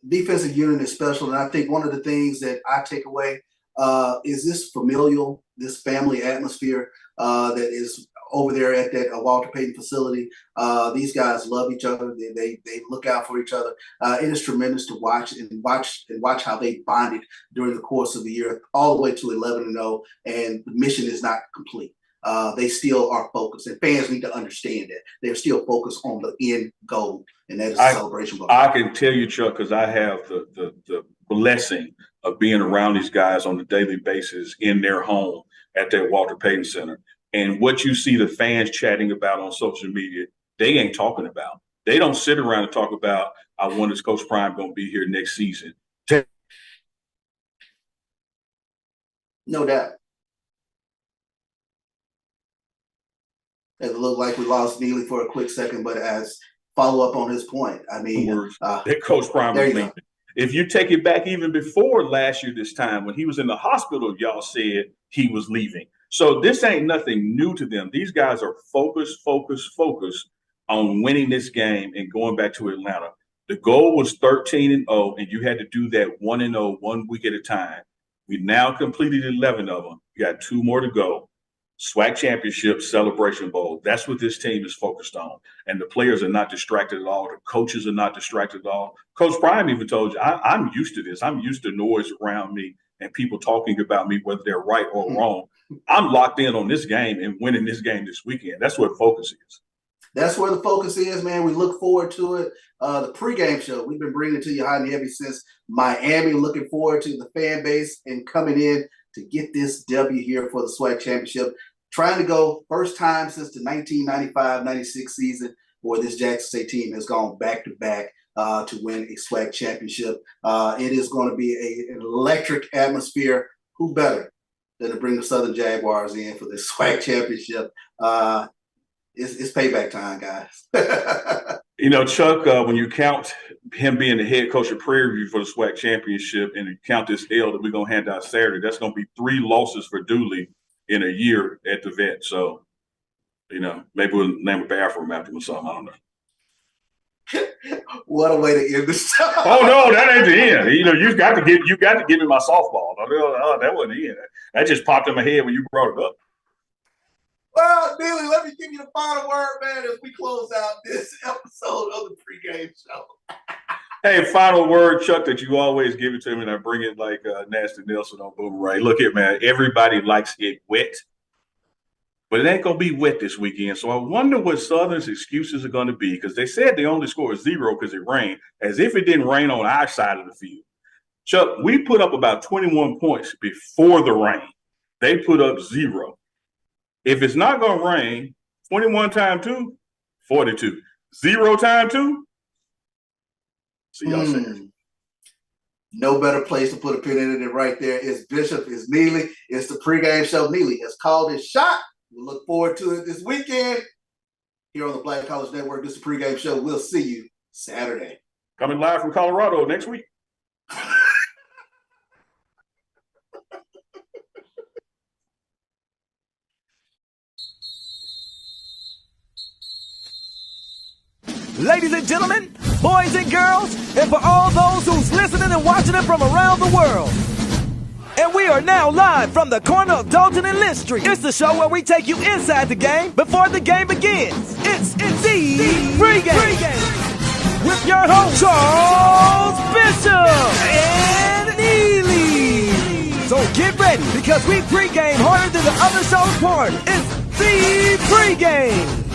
defensive unit is special, and I think one of the things that I take away is this familial, this family atmosphere that is over there at that Walter Payton facility. These guys love each other. They look out for each other. It is tremendous to watch how they bonded during the course of the year, all the way to 11-0, and the mission is not complete. They still are focused, and fans need to understand that they're still focused on the end goal, and that is the celebration goal. I can tell you, Chuck, because I have the blessing of being around these guys on a daily basis in their home at that Walter Payton Center. And what you see the fans chatting about on social media, they ain't talking about. They don't sit around and talk about, I wonder is Coach Prime going to be here next season. No doubt. It looked like we lost Neely for a quick second, but as follow up on his point, I mean, that Coach Prime was leaving. If you take it back even before last year, this time when he was in the hospital, y'all said he was leaving. So this ain't nothing new to them. These guys are focused on winning this game and going back to Atlanta. The goal was 13-0, and you had to do that 1-0 1 week at a time. We now completed 11 of them. You got 2 more to go. SWAC Championship, Celebration Bowl. That's what this team is focused on. And the players are not distracted at all. The coaches are not distracted at all. Coach Prime even told you, I'm used to this. I'm used to noise around me and people talking about me, whether they're right or wrong. I'm locked in on this game and winning this game this weekend. That's what focus is. that's where the focus is, man. We look forward to it. The pregame show, we've been bringing it to you hot and heavy since Miami. Looking forward to the fan base and coming in to get this W here for the SWAC Championship. Trying to go first time since the 1995-96 season where this Jackson State team has gone back-to-back to win a SWAC Championship. It is going to be an electric atmosphere. Who better than to bring the Southern Jaguars in for this SWAC Championship? It's payback time, guys. Chuck, when you count him being the head coach of Prairie View for the SWAC Championship and you count this L that we're going to hand out Saturday, that's going to be 3 losses for Dooley in a year at the vet. So, maybe we'll name a bathroom after him or something. I don't know. What a way to end the show. Oh no, that ain't the end. You got to give me my softball. That wasn't the end. That just popped in my head when you brought it up. Well, Neely, let me give you the final word, man, as we close out this episode of the pregame show. Hey, final word, Chuck, that you always give it to me, and I bring it like Nasty Nelson on Boomerang. Look here, man. Everybody likes it wet, but it ain't going to be wet this weekend. So I wonder what Southern's excuses are going to be, because they said they only scored 0 because it rained, as if it didn't rain on our side of the field. Chuck, we put up about 21 points before the rain. They put up 0. If it's not going to rain, 21 times 2, 42. 0 times 2, see y'all soon. No better place to put a pin in it than right there. It's Bishop, it's Neely, it's the pregame show. Neely has called his shot. We look forward to it this weekend here on the Black College Network. This is the pregame show. We'll see you Saturday. Coming live from Colorado next week. Ladies and gentlemen, boys and girls, and for all those who's listening and watching it from around the world. And we are now live from the corner of Dalton and Lynch Street. It's the show where we take you inside the game before the game begins. It's the pregame with your host, Charles Bishop and Neely. So get ready, because we pregame harder than the other show's part. It's the pregame.